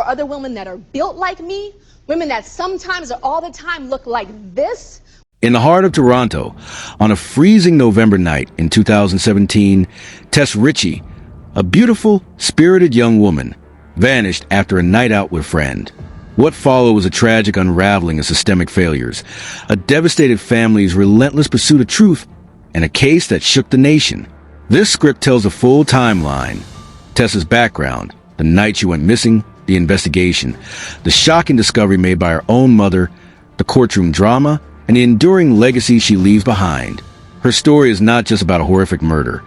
or other women that are built like me, women that sometimes or all the time look like this. In the heart of Toronto, on a freezing November night in 2017, Tess Richey, a beautiful, spirited young woman, vanished after a night out with a friend. What followed was a tragic unraveling of systemic failures, a devastated family's relentless pursuit of truth, and a case that shook the nation. This script tells the full timeline: Tess's background, the night she went missing, the investigation, the shocking discovery made by her own mother, the courtroom drama, and the enduring legacy she leaves behind. Her story is not just about a horrific murder,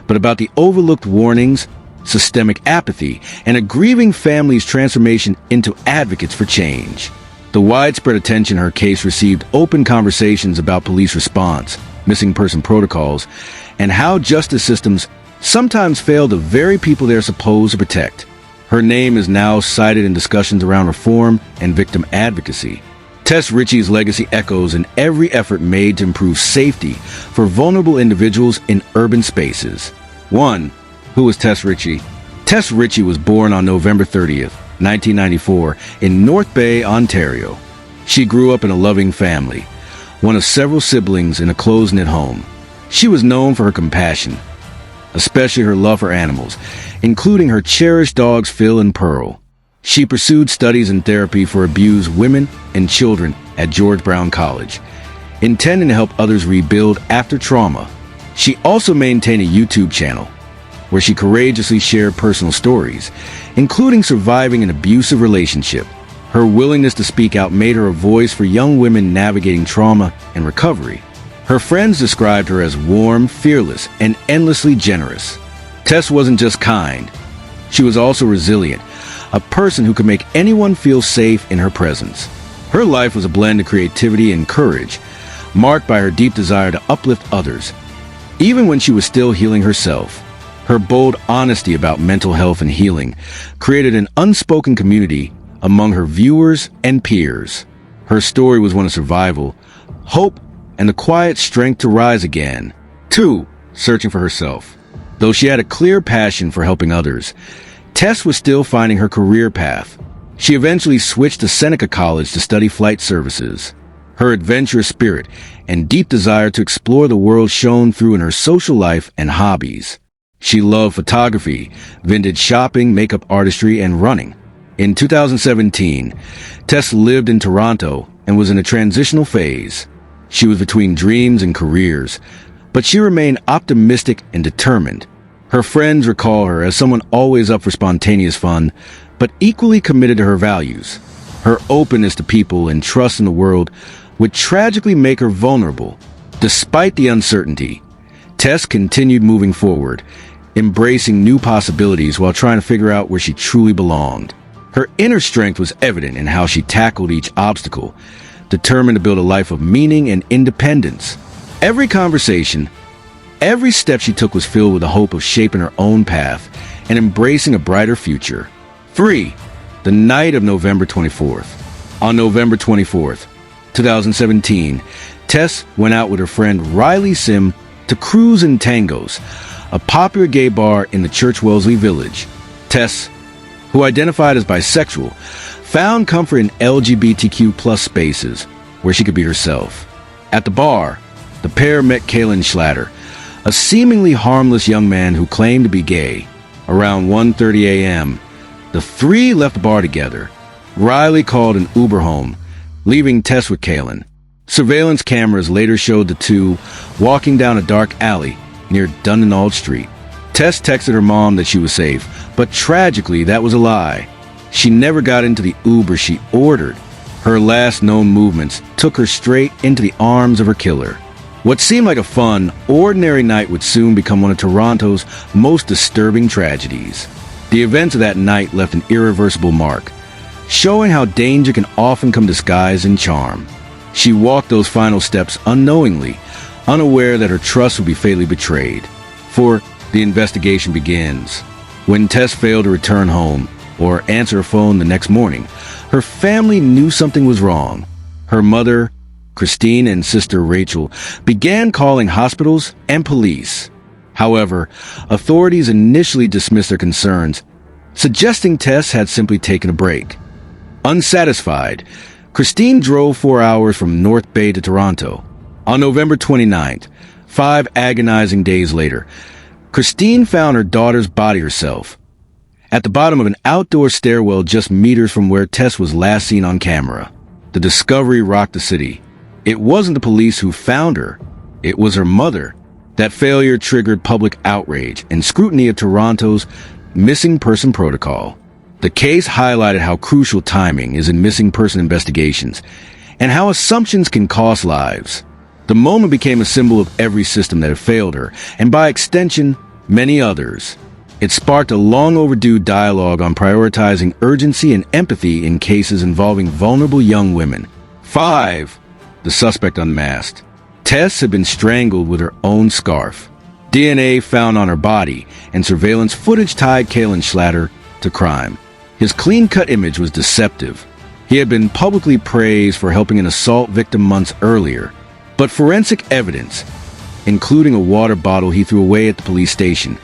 but about the overlooked warnings, systemic apathy, and a grieving family's transformation into advocates for change. The widespread attention her case received opened conversations about police response, missing person protocols, and how justice systems sometimes fail the very people they're supposed to protect. Her name is now cited in discussions around reform and victim advocacy. Tess Richey's legacy echoes in every effort made to improve safety for vulnerable individuals in urban spaces. 1. Who was Tess Richey? Tess Richey was born on November 30th, 1994, in North Bay, Ontario. She grew up in a loving family, one of several siblings in a close-knit home. She was known for her compassion, especially her love for animals, including her cherished dogs Phil and Pearl. She pursued studies in therapy for abused women and children at George Brown College, intending to help others rebuild after trauma. She also maintained a YouTube channel where she courageously shared personal stories, including surviving an abusive relationship. Her willingness to speak out made her a voice for young women navigating trauma and recovery. Her friends described her as warm, fearless, and endlessly generous. Tess wasn't just kind. She was also resilient, a person who could make anyone feel safe in her presence. Her life was a blend of creativity and courage, marked by her deep desire to uplift others. Even when she was still healing herself, her bold honesty about mental health and healing created an unspoken community among her viewers and peers. Her story was one of survival, hope, and the quiet strength to rise again. 2. Searching for herself. Though she had a clear passion for helping others, Tess was still finding her career path. She eventually switched to Seneca College to study flight services. Her adventurous spirit and deep desire to explore the world shone through in her social life and hobbies. She loved photography, vintage shopping, makeup artistry, and running. In 2017, Tess lived in Toronto and was in a transitional phase. She was between dreams and careers, but she remained optimistic and determined. Her friends recall her as someone always up for spontaneous fun, but equally committed to her values. Her openness to people and trust in the world would tragically make her vulnerable. Despite the uncertainty, Tess continued moving forward, embracing new possibilities while trying to figure out where she truly belonged. Her inner strength was evident in how she tackled each obstacle, determined to build a life of meaning and independence. Every conversation, every step she took was filled with the hope of shaping her own path and embracing a brighter future. 3. The night of November 24th. On November 24th, 2017, Tess went out with her friend Riley Sim to Cruise and Tangos, a popular gay bar in the Church Wellesley Village. Tess, who identified as bisexual, found comfort in LGBTQ+ spaces where she could be herself. At the bar, the pair met Kalen Schlatter, a seemingly harmless young man who claimed to be gay. Around 1:30 a.m., the three left the bar together. Riley called an Uber home, leaving Tess with Kalen. Surveillance cameras later showed the two walking down a dark alley near Dundonald Street. Tess texted her mom that she was safe, but tragically that was a lie. She never got into the Uber she ordered. Her last known movements took her straight into the arms of her killer. What seemed like a fun, ordinary night would soon become one of Toronto's most disturbing tragedies. The events of that night left an irreversible mark, showing how danger can often come disguised in charm. She walked those final steps unknowingly, unaware that her trust would be fatally betrayed. For the investigation begins. When Tess failed to return home or answer her phone the next morning, her family knew something was wrong. Her mother, Christine, and sister Rachel began calling hospitals and police. However, authorities initially dismissed their concerns, suggesting Tess had simply taken a break. Unsatisfied, Christine drove 4 hours from North Bay to Toronto. On November 29th, 5 agonizing days later, Christine found her daughter's body herself at the bottom of an outdoor stairwell just meters from where Tess was last seen on camera. The discovery rocked the city. It wasn't the police who found her. It was her mother. That failure triggered public outrage and scrutiny of Toronto's missing person protocol. The case highlighted how crucial timing is in missing person investigations and how assumptions can cost lives. The moment became a symbol of every system that had failed her, and by extension, many others. It sparked a long overdue dialogue on prioritizing urgency and empathy in cases involving vulnerable young women. 5. The suspect unmasked. Tess had been strangled with her own scarf. DNA found on her body, and surveillance footage tied Kalen Schlatter to crime. His clean-cut image was deceptive. He had been publicly praised for helping an assault victim months earlier. But forensic evidence, including a water bottle he threw away at the police station,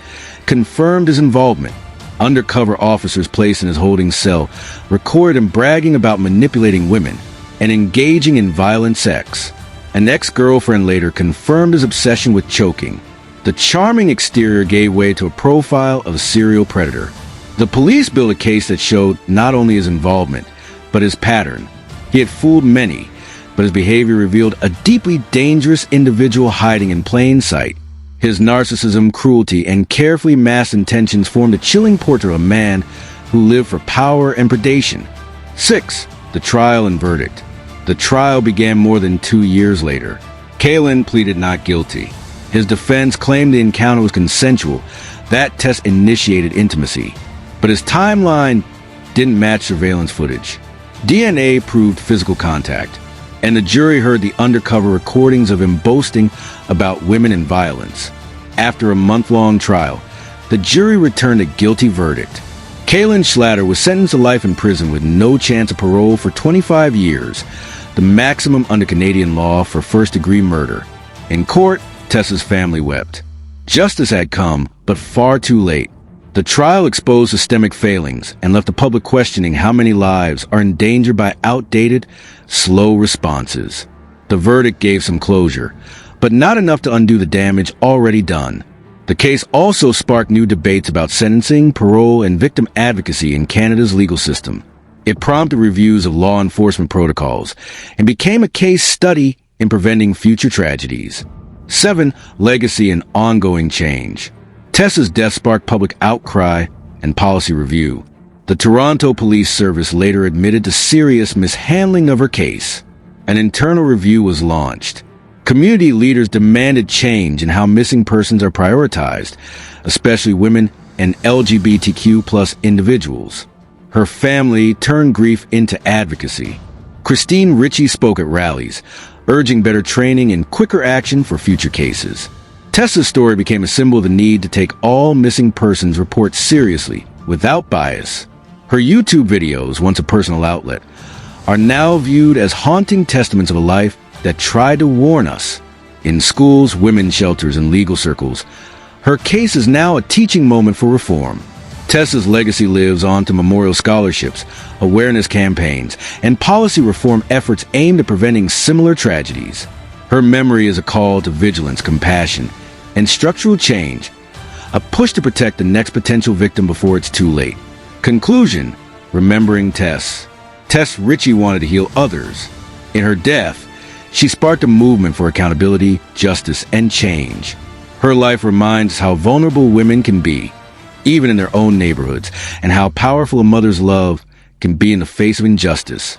confirmed his involvement. Undercover officers placed in his holding cell recorded him bragging about manipulating women and engaging in violent sex. An ex-girlfriend later confirmed his obsession with choking. The charming exterior gave way to a profile of a serial predator. The police built a case that showed not only his involvement, but his pattern. He had fooled many, but his behavior revealed a deeply dangerous individual hiding in plain sight. His narcissism, cruelty, and carefully masked intentions formed a chilling portrait of a man who lived for power and predation. 6. The trial and verdict. The trial began more than 2 years later. Kalen pleaded not guilty. His defense claimed the encounter was consensual. That test initiated intimacy. But his timeline didn't match surveillance footage. DNA proved physical contact, and the jury heard the undercover recordings of him boasting about women and violence. After a month-long trial, the jury returned a guilty verdict. Kalen Schlatter was sentenced to life in prison with no chance of parole for 25 years, the maximum under Canadian law for first-degree murder. In court, Tess's family wept. Justice had come, but far too late. The trial exposed systemic failings and left the public questioning how many lives are endangered by outdated, slow responses. The verdict gave some closure, but not enough to undo the damage already done. The case also sparked new debates about sentencing, parole, and victim advocacy in Canada's legal system. It prompted reviews of law enforcement protocols and became a case study in preventing future tragedies. 7. Legacy and ongoing change. Tess's death sparked public outcry and policy review. The Toronto Police Service later admitted to serious mishandling of her case. An internal review was launched. Community leaders demanded change in how missing persons are prioritized, especially women and LGBTQ+ individuals. Her family turned grief into advocacy. Tess Richey spoke at rallies, urging better training and quicker action for future cases. Tess's story became a symbol of the need to take all missing persons reports seriously, without bias. Her YouTube videos, once a personal outlet, are now viewed as haunting testaments of a life that tried to warn us. In schools, women's shelters, and legal circles, her case is now a teaching moment for reform. Tess's legacy lives on to memorial scholarships, awareness campaigns, and policy reform efforts aimed at preventing similar tragedies. Her memory is a call to vigilance, compassion, and structural change, a push to protect the next potential victim before it's too late. Conclusion: remembering Tess. Tess Richey wanted to heal others. In her death, she sparked a movement for accountability, justice, and change. Her life reminds us how vulnerable women can be, even in their own neighborhoods, and how powerful a mother's love can be in the face of injustice.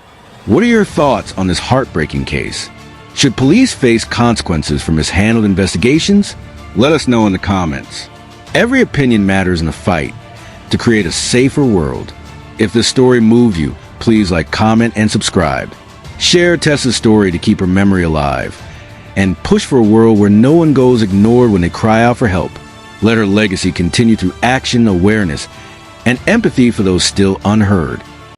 What are your thoughts on this heartbreaking case? Should police face consequences for mishandled investigations? Let us know in the comments. Every opinion matters in the fight to create a safer world. If this story moved you, please like, comment, and subscribe. Share Tess's story to keep her memory alive, and push for a world where no one goes ignored when they cry out for help. Let her legacy continue through action, awareness, and empathy for those still unheard.